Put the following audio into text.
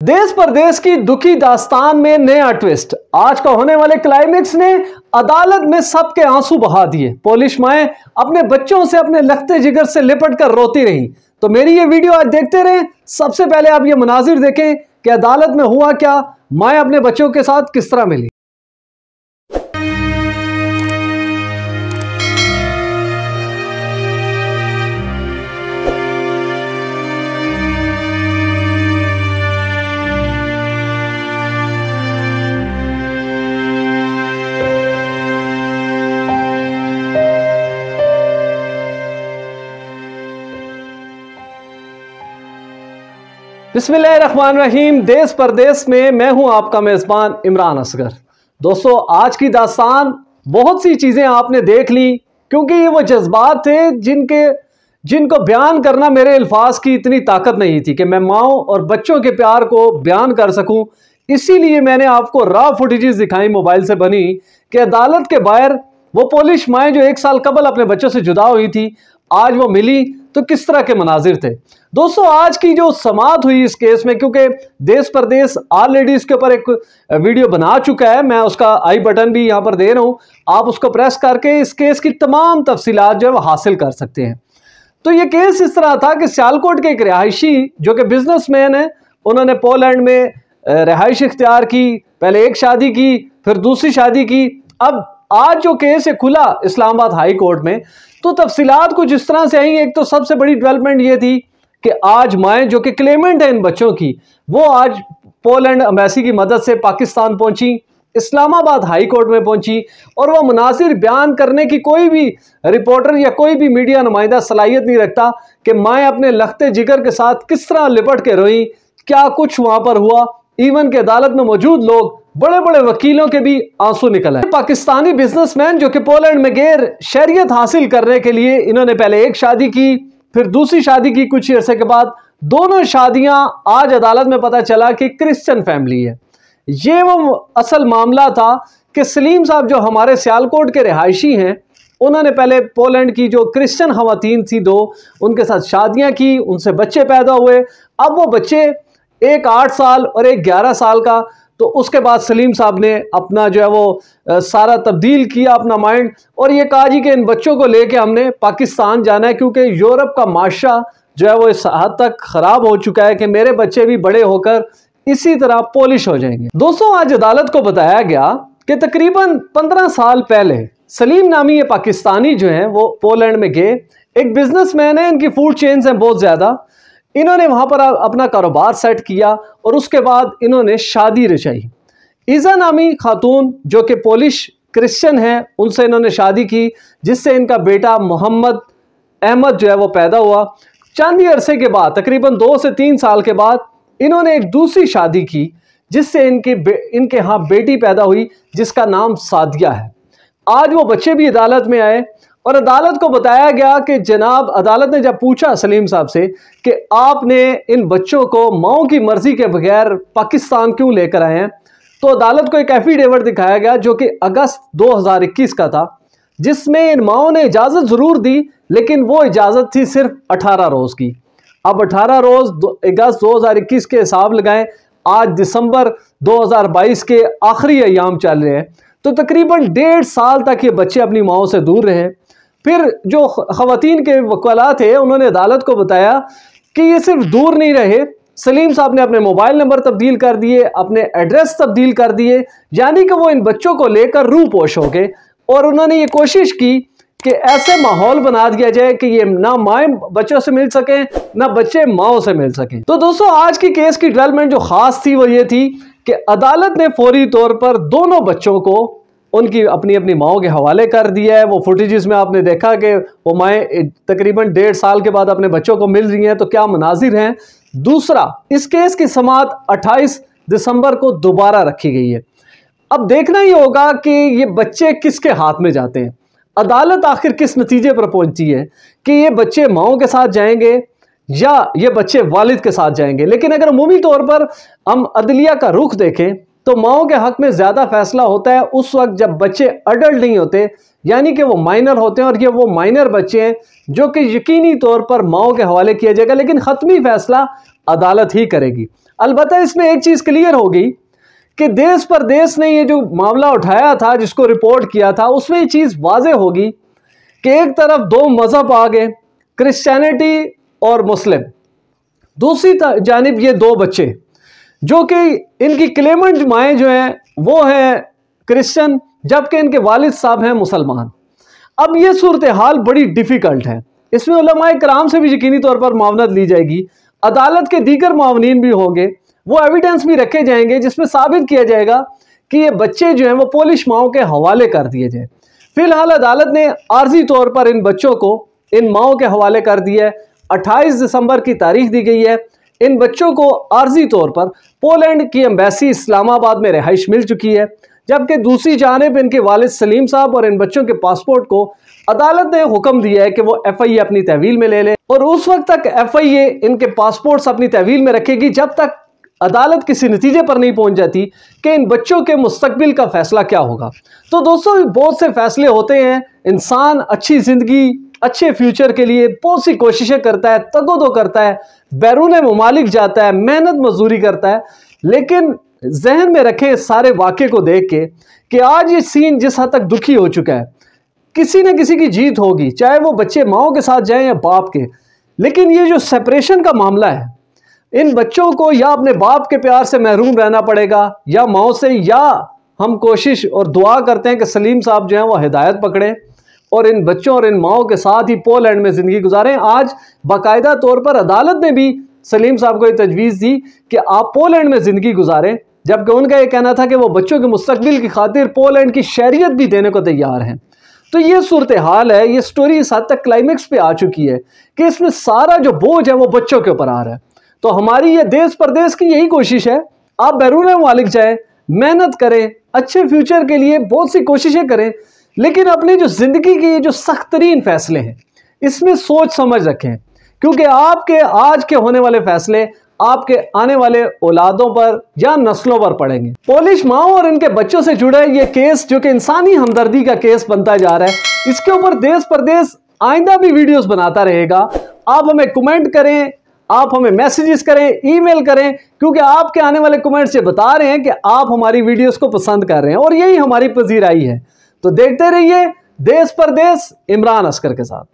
देश परदेश की दुखी दास्तान में नया ट्विस्ट। आज का होने वाले क्लाइमेक्स ने अदालत में सबके आंसू बहा दिए। पुलिस माएं अपने बच्चों से अपने लखते जिगर से लिपट कर रोती रहीं। तो मेरी ये वीडियो आज देखते रहें। सबसे पहले आप ये मनाजिर देखें कि अदालत में हुआ क्या, माएं अपने बच्चों के साथ किस तरह मिली। बिस्मिल्लाहिर्रहमानिर्रहीम। देश परदेश में मैं हूं आपका मेज़बान इमरान असगर। दोस्तों, आज की दास्तान बहुत सी चीज़ें आपने देख ली, क्योंकि ये वो जज्बात थे जिनको बयान करना मेरे अल्फाज की इतनी ताकत नहीं थी कि मैं माओं और बच्चों के प्यार को बयान कर सकूं। इसीलिए मैंने आपको रॉ फुटेजेस दिखाई मोबाइल से बनी कि अदालत के बाहर वो पुलिस माएँ जो 1 साल कबल अपने बच्चों से जुदा हुई थी, आज वो मिली तो किस तरह के मनाजिर थे। दोस्तों, आज की जो समाअत हुई इस केस में, क्योंकि देश परदेश ऑलरेडी इसके ऊपर एक वीडियो बना चुका है, मैं उसका आई बटन भी यहाँ पर दे रहा हूँ, आप उसको प्रेस करके इस केस की तमाम तफसीलात जो है वो हासिल कर सकते हैं। तो ये केस इस तरह था कि सियालकोट के एक रिहायशी जो कि बिजनेसमैन है, उन्होंने पोलैंड में रिहाइश इख्तियार की। पहले एक शादी की, फिर दूसरी शादी की। अब आज जो केस है खुला इस्लामाबाद हाई कोर्ट में, तो तफसीलात कुछ इस तरह से आई। एक तो सबसे बड़ी डेवलपमेंट ये थी कि आज माएँ जो कि क्लेमेंट है इन बच्चों की, वो आज पोलैंड एम्बेसी की मदद से पाकिस्तान पहुंची, इस्लामाबाद हाई कोर्ट में पहुंची, और वो मुनासिर बयान करने की कोई भी रिपोर्टर या कोई भी मीडिया नुमाइंदा सलाहियत नहीं रखता कि माएँ अपने लखते जिगर के साथ किस तरह लिपट के रोई, क्या कुछ वहां पर हुआ। इवन के अदालत में मौजूद लोग, बड़े बड़े वकीलों के भी आंसू निकल आए। पाकिस्तानी बिजनेसमैन जो कि पोलैंड में गैर शरीयत हासिल करने के लिए, इन्होंने पहले एक शादी की, फिर दूसरी शादी की कुछ अरसे के बाद। दोनों शादियां आज अदालत में पता चला कि क्रिश्चियन फैमिली है। ये वो असल मामला था कि सलीम साहब जो हमारे सियालकोट के रिहायशी हैं, उन्होंने पहले पोलैंड की जो क्रिश्चियन खवातीन थी दो, उनके साथ शादियां की, उनसे बच्चे पैदा हुए। अब वो बच्चे एक 8 साल और एक 11 साल का। तो उसके बाद सलीम साहब ने अपना जो है वो सारा तब्दील किया अपना माइंड, और ये कहा जी कि इन बच्चों को लेके हमने पाकिस्तान जाना है, क्योंकि यूरोप का माशरा जो है वो इस हद तक ख़राब हो चुका है कि मेरे बच्चे भी बड़े होकर इसी तरह पॉलिश हो जाएंगे। दोस्तों, आज अदालत को बताया गया कि तकरीबन 15 साल पहले सलीम नामी ये पाकिस्तानी जो हैं वो पोलैंड में गए। एक बिजनेसमैन है, इनकी फूड चेन्स हैं बहुत ज़्यादा। इन्होंने वहाँ पर अपना कारोबार सेट किया और उसके बाद इन्होंने शादी रचाई। ईज़ा नामी खातून जो कि पोलिश क्रिश्चियन है, उनसे इन्होंने शादी की, जिससे इनका बेटा मोहम्मद अहमद जो है वो पैदा हुआ। चंद ही अरसे के बाद, तकरीबन 2 से 3 साल के बाद, इन्होंने एक दूसरी शादी की, जिससे इनके यहाँ बेटी पैदा हुई, जिसका नाम सादिया है। आज वो बच्चे भी अदालत में आए और अदालत को बताया गया कि जनाब, अदालत ने जब पूछा सलीम साहब से कि आपने इन बच्चों को माओ की मर्जी के बगैर पाकिस्तान क्यों लेकर आए हैं, तो अदालत को एक एफिडेविट दिखाया गया जो कि अगस्त 2021 का था, जिसमें इन माओ ने इजाज़त ज़रूर दी, लेकिन वो इजाज़त थी सिर्फ 18 रोज़ की। अब 18 रोज़ अगस्त 2021 के हिसाब लगाएं, आज दिसंबर 2022 के आखिरी अयाम चल रहे हैं, तो तकरीबन 1.5 साल तक ये बच्चे अपनी माओ से दूर रहे। फिर जो खवातीन के वकला थे, उन्होंने अदालत को बताया कि ये सिर्फ दूर नहीं रहे, सलीम साहब ने अपने मोबाइल नंबर तब्दील कर दिए, अपने एड्रेस तब्दील कर दिए, यानी कि वो इन बच्चों को लेकर रूपोश हो गए। और उन्होंने ये कोशिश की कि ऐसे माहौल बना दिया जाए कि ये ना माएँ बच्चों से मिल सकें, ना बच्चे माओ से मिल सकें। तो दोस्तों, आज की केस की डेवलपमेंट जो खास थी वो ये थी कि अदालत ने फौरी तौर पर दोनों बच्चों को उनकी अपनी अपनी माओं के हवाले कर दिया है। वो फुटेजेस में आपने देखा कि वो माएँ तकरीबन 1.5 साल के बाद अपने बच्चों को मिल रही हैं, तो क्या मनाजिर हैं। दूसरा, इस केस की समाअत 28 दिसंबर को दोबारा रखी गई है। अब देखना ही होगा कि ये बच्चे किसके हाथ में जाते हैं, अदालत आखिर किस नतीजे पर पहुंचती है कि ये बच्चे माओं के साथ जाएंगे या ये बच्चे वालिद के साथ जाएंगे। लेकिन अगर अमूमी तौर पर हम अदलिया का रुख देखें तो माओं के हक में ज़्यादा फैसला होता है उस वक्त जब बच्चे अडल्ट नहीं होते, यानी कि वो माइनर होते हैं, और ये वो माइनर बच्चे हैं जो कि यकीनी तौर पर माओं के हवाले किया जाएगा, लेकिन ख़त्मी फैसला अदालत ही करेगी। अलबत्ता इसमें एक चीज क्लियर हो गई कि देश परदेश ने ये जो मामला उठाया था, जिसको रिपोर्ट किया था, उसमें ये चीज वाजे होगी कि एक तरफ दो मजहब आ गए, क्रिश्चियनिटी और मुस्लिम, दूसरी जानिब ये दो बच्चे जो कि इनकी क्लेमेंट माएँ जो हैं वो हैं क्रिश्चियन, जबकि इनके वालिद साहब हैं मुसलमान। अब ये सूरत हाल बड़ी डिफ़िकल्ट है। इसमें उलमाए कराम से भी यकीनी तौर पर मावनत ली जाएगी, अदालत के दीगर मावनीन भी होंगे, वो एविडेंस भी रखे जाएंगे जिसमें साबित किया जाएगा कि ये बच्चे जो हैं वो पोलिश माओं के हवाले कर दिए जाए। फिलहाल अदालत ने आर्जी तौर पर इन बच्चों को इन माओं के हवाले कर दिया है। 28 दिसंबर की तारीख दी गई है। इन बच्चों को आर्जी तौर पर पोलैंड की एम्बेसी इस्लामाबाद में रिहाइश मिल चुकी है, जबकि दूसरी जानिब इनके वालिद सलीम साहब और इन बच्चों के पासपोर्ट को अदालत ने हुक्म दिया है कि वो FIA अपनी तहवील में ले ले, और उस वक्त तक FIA इनके पासपोर्ट्स अपनी तहवील में रखेगी जब तक अदालत किसी नतीजे पर नहीं पहुंच जाती कि इन बच्चों के मुस्तकबिल का फैसला क्या होगा। तो दोस्तों, बहुत से फैसले होते हैं, इंसान अच्छी ज़िंदगी, अच्छे फ्यूचर के लिए बहुत सी कोशिशें करता है, तगोदो करता है, बैरून ममालिक जाता है, मेहनत मजदूरी करता है, लेकिन जहन में रखें इस सारे वाक़े को देख के कि आज ये सीन जिस हद तक दुखी हो चुका है, किसी न किसी की जीत होगी, चाहे वो बच्चे माओं के साथ जाएं या बाप के। लेकिन ये जो सेपरेशन का मामला है, इन बच्चों को या अपने बाप के प्यार से महरूम रहना पड़ेगा या माओं से, या हम कोशिश और दुआ करते हैं कि सलीम साहब जो हैं वो हिदायत पकड़ें और इन बच्चों और इन माओं के साथ ही पोलैंड में ज़िंदगी गुजारें। आज बाकायदा तौर पर अदालत ने भी सलीम साहब को ये तजवीज़ दी कि आप पोलैंड में ज़िंदगी गुजारें, जबकि उनका ये कहना था कि वो बच्चों के मुस्तकबिल की खातिर पोलैंड की शहरियत भी देने को तैयार हैं। तो ये सूरत हाल है। ये स्टोरी इस हद तक क्लाइमेक्स पे आ चुकी है कि इसमें सारा जो बोझ है वो बच्चों के ऊपर आ रहा है। तो हमारी ये देश परदेश की यही कोशिश है, आप बैरून मालिक जाए, मेहनत करें, अच्छे फ्यूचर के लिए बहुत सी कोशिशें करें, लेकिन अपनी जो ज़िंदगी के जो सख्त तरीन फैसले हैं इसमें सोच समझ रखें, क्योंकि आपके आज के होने वाले फैसले आपके आने वाले औलादों पर या नस्लों पर पड़ेंगे। पोलिश माओं और इनके बच्चों से जुड़ा ये केस जो कि इंसानी हमदर्दी का केस बनता जा रहा है, इसके ऊपर देश परदेश आइंदा भी वीडियोस बनाता रहेगा। आप हमें कमेंट करें, आप हमें मैसेजेस करें, ईमेल करें, क्योंकि आपके आने वाले कमेंट्स से बता रहे हैं कि आप हमारी वीडियोस को पसंद कर रहे हैं और यही हमारी पजीराई है। तो देखते रहिए देश परदेश इमरान असगर के साथ।